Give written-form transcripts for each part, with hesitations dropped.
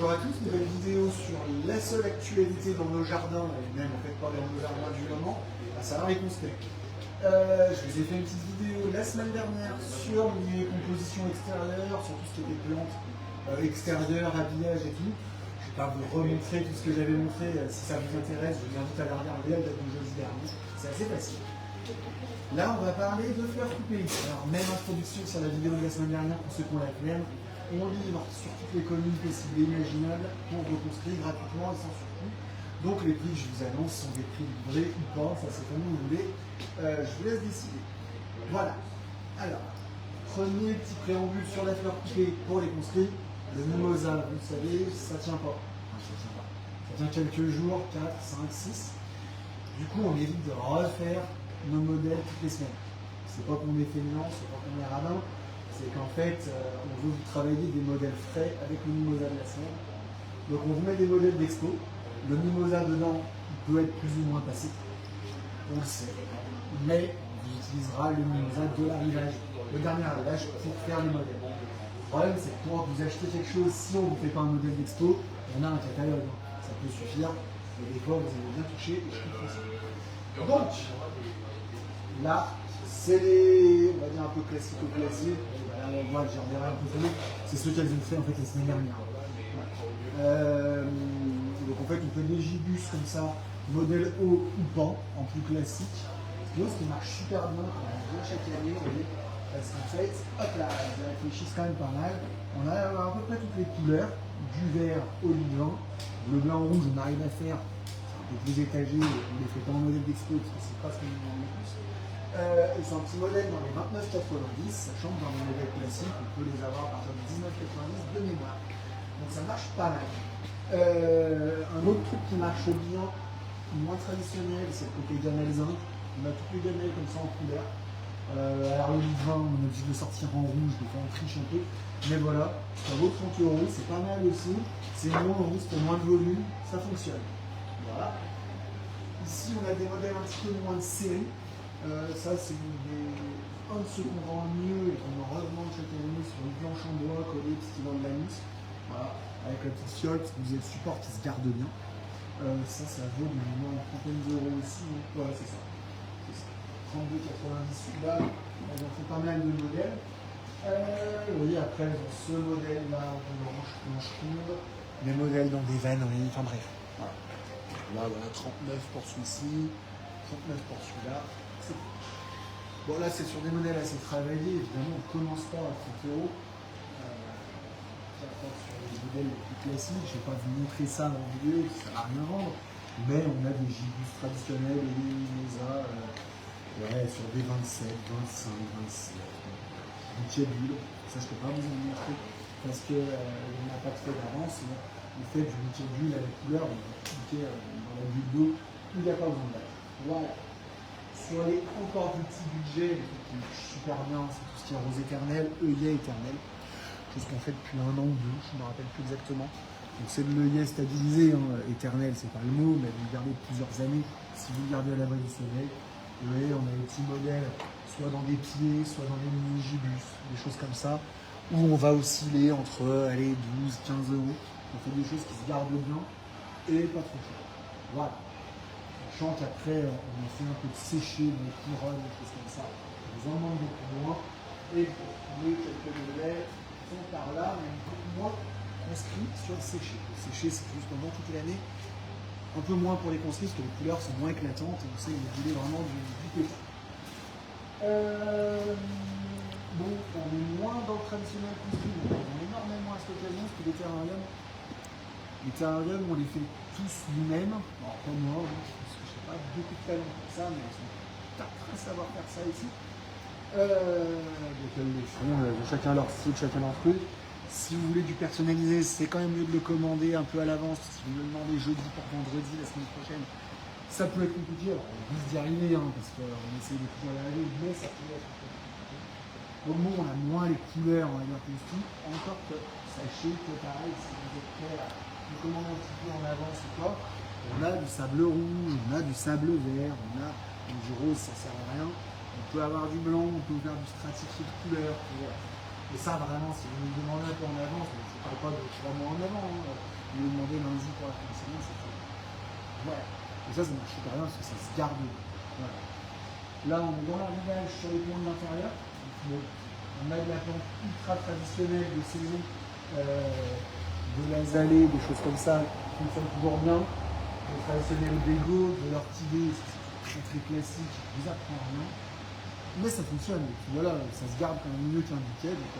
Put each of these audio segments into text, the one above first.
Bonjour à tous, nouvelle vidéo sur la seule actualité dans nos jardins, et même en fait pas dans nos jardins du moment, à savoir les conscrits. Je vous ai fait une petite vidéo la semaine dernière sur les compositions extérieures, sur tout ce qui était plantes extérieures, habillage et tout. Je ne vais pas vous remontrer tout ce que j'avais montré, si ça vous intéresse, je vous invite à la regarder, elle date de jeudi dernier, c'est assez facile. Là, on va parler de fleurs coupées. Alors, même introduction sur la vidéo de la semaine dernière pour ceux qui ont la flemme. On livre sur toutes les communes possibles et imaginables pour reconstruire gratuitement et sans surcoût. Donc les prix que je vous annonce sont des prix livrés ou pas, ça c'est comme vous voulez. Je vous laisse décider. Voilà. Alors, premier petit préambule sur la fleur coupée pour les conscrits. Le mimosa, vous le savez, ça tient pas. Enfin, ça tient pas. Ça tient quelques jours, 4, 5, 6. Du coup, on évite de refaire nos modèles toutes les semaines. C'est pas qu'on est fainéant, c'est pas qu'on est radin. C'est qu'en fait, on veut vous travailler des modèles frais avec le mimosa de la semaine. Donc on vous met des modèles d'expo. Le mimosa dedans, il peut être plus ou moins passé. On le sait. Mais on utilisera le mimosa de l'arrivage, le dernier arrivage pour faire les modèles. Le problème, c'est que pour vous acheter quelque chose, si on ne vous fait pas un modèle d'expo, on a un catalogue. Ça peut suffire. Mais des fois, vous avez bien touché et je comprends ça. Donc, là, c'est les, on va dire un peu classico-classiques. Moi, j'en dirais un peu plus. C'est ceux qu'elles ont fait en fait la semaine dernière. Donc en fait, on fait des gibus comme ça, modèle haut ou bas, en plus classique. Ce qui marche super bien quand on vient chaque année, parce qu'en fait, hop là, ils réfléchissent quand même pas mal. On a à peu près toutes les couleurs, du vert au lin, le blanc rouge, on arrive à faire un peu plus étagé, on les fait pas en modèle d'expo parce que c'est pas ce qu'on nous demande le plus. C'est un petit modèle dans les 29,90, sachant que dans les modèles classiques, on peut les avoir à partir de 19,90 de mémoire. Donc ça marche pas mal. Un autre truc qui marche bien, moins traditionnel, c'est le côté gamelle zinc. On a toutes les gamelles comme ça en couleur. Alors le vin, on est obligé de le sortir en rouge, des fois on triche un peu. Mais voilà, ça vaut 30 €, c'est pas mal aussi. C'est moins rouge, c'est moins de volume, ça fonctionne. Voilà. Ici, on a des modèles un petit peu moins de série. Ça, c'est un de ceux qu'on vend le mieux et qu'on en revend chaque année sur une planche en bois collée style de la mousse. Voilà, avec la petite fiole qui vous êtes support qui se garde bien. Ça vaut minimum une trentaine d'euros aussi. Ouais, c'est ça. 32,90 là. Elles ont fait pas mal de modèles. Vous voyez, après, elles ont ce modèle-là en blanche, planche ronde. Les modèles dans des vanneries, enfin bref. Voilà. Là, voilà, 39 pour celui-ci, 39 pour celui-là. Bon, là, c'est sur des modèles assez travaillés. Évidemment, on ne commence pas à 30 €. Sur les modèles les plus classiques, je ne vais pas vous montrer ça en vidéo, ça ne va rien vendre. Mais on a des gibus traditionnels et des mimosas sur des 27, 25, 27. Du tchébulle, ça je ne peux pas vous en montrer parce qu'on n'a pas de fait d'avance. Le fait du tchébulle à la couleur, on va cliquer dans la bulle d'eau, il n'y a pas besoin d'âge. Voilà. Sur les encore du petit budget, le truc qui marche super bien, c'est tout ce qui est rose éternel, œillet éternel. Chose qu'on fait depuis 1 an ou 2, je ne me rappelle plus exactement. Donc c'est de l'œillet stabilisé, hein. Éternel, c'est pas le mot, mais vous le gardez plusieurs années si vous le gardez à l'abri du soleil. Vous voyez, on a des petits modèles, soit dans des pieds, soit dans des mini-gibus, des choses comme ça, où on va osciller entre 12, 15 €. On fait des choses qui se gardent bien et pas trop cher. Voilà. Sachant qu'après, on a fait un peu de séché, des couronnes, des choses comme ça. On vous en demande beaucoup moins. Et pour trouver quelques modèles qui sont par là, mais beaucoup moins inscrits sur le séché. Le séché, c'est juste pendant toute l'année. Un peu moins pour les conscrits, parce que les couleurs sont moins éclatantes et on sait qu'il est vraiment du pétard. Bon, on est moins dans le traditionnel conscrit, on est énormément à cette occasion, parce que les terrariums, on les fait tous nous-mêmes. Alors, pas moi, parce que je n'ai pas beaucoup de talent pour ça, mais ils sont pas très savoir faire ça ici. Donc elles le font, chacun leur style, chacun leur truc. Si vous voulez du personnalisé, c'est quand même mieux de le commander un peu à l'avance. Si vous me le demandez jeudi pour vendredi, la semaine prochaine, ça peut être compliqué. Alors, on vise d'y arriver, hein, parce qu'on essaie de pouvoir y arriver, mais ça peut être un peu compliqué. Donc bon, on a moins les couleurs, on va dire, construit. Encore que, sachez que pareil, si vous êtes prêt à nous commander un petit peu en avance ou quoi, on a du sable rouge, on a du sable vert, on a du rose, ça sert à rien. On peut avoir du blanc, on peut faire du stratifié de couleurs. Voilà. Et ça, vraiment, si vous nous demandez un peu en avance, il faut parle pas de 3 mois en avant. Hein. Je lui ai demandé lundi pour la fin de semaine, c'est fait. Voilà. Et ça marche super bien parce que ça se garde. Voilà. Là, on est dans l'arrivage sur les plans de l'intérieur. On a de la plante ultra traditionnelle de saison, de l'azalée, des choses comme ça, qui fonctionnent toujours bien. Le traditionnel bégo, de l'orchidée, c'est très classique, je vous apprends rien. Mais ça fonctionne. Et puis voilà, ça se garde quand même mieux qu'un bouquet. Donc,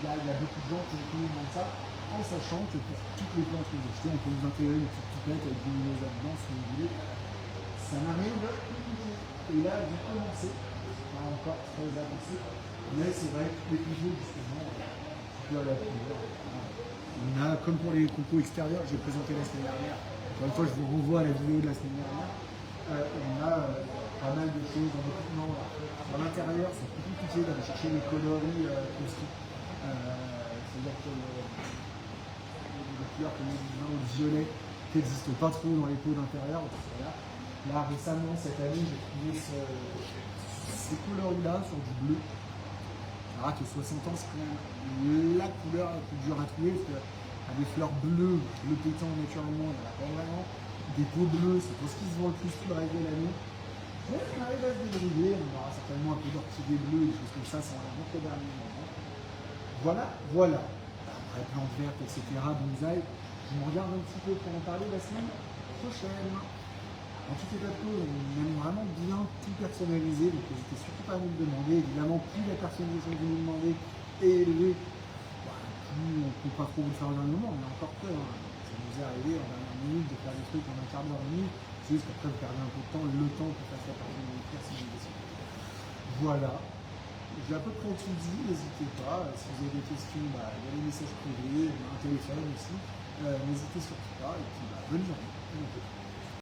il y a beaucoup de gens qui demandent ça, en sachant que pour toutes les plantes que vous achetez, on peut vous intégrer une petite pipette avec une lumineuse là-dedans, si vous voulez. Ça n'arrive pas. Et là, vous commencez, pas encore très avancé, mais c'est vrai que les pigeons, justement, tu peux aller à la couleur. On a, comme pour les compos extérieurs que j'ai présenté la semaine dernière, encore une fois, je vous renvoie à la vidéo de la semaine dernière, on a pas mal de choses dans l'équipement. Dans l'intérieur, c'est plus compliqué d'aller chercher les coloris construits. C'est-à-dire que les couleurs comme le vin ou le violet qui n'existent pas trop dans les pots d'intérieur. Là, récemment, cette année, j'ai trouvé ces couleurs-là sur du bleu. Alors que 60 ans, c'est quand même la couleur la plus dure à trouver parce qu'il y a des fleurs bleues, bleu pétant naturellement, il n'y en a pas vraiment. Des pots bleus, c'est pour ce qui se vend le plus tout le reste de l'année. Mais on arrive à se débrouiller, on aura certainement un peu d'orchidées bleues, des choses comme ça va rentrer dernier moment. Voilà. Après, plantes vertes, etc., bonsaï, je me regarde un petit peu pour en parler la semaine prochaine. En tout état de cause, on aime vraiment bien tout personnaliser, donc n'hésitez surtout pas à nous le demander. Évidemment, plus la personnalisation que vous nous demandez est élevée, plus on ne peut pas trop vous faire au dernier moment, on a encore peur. Hein. Ça nous est arrivé en dernière minute de faire des trucs en un quart d'heure et demie, c'est juste qu'après vous perdez un peu de temps, le temps pour faire sa personnalisation. Voilà. J'ai à peu près tout dit, n'hésitez pas. Si vous avez des questions, il y a les messages privés, un téléphone aussi. N'hésitez surtout pas. Et puis, bonne journée.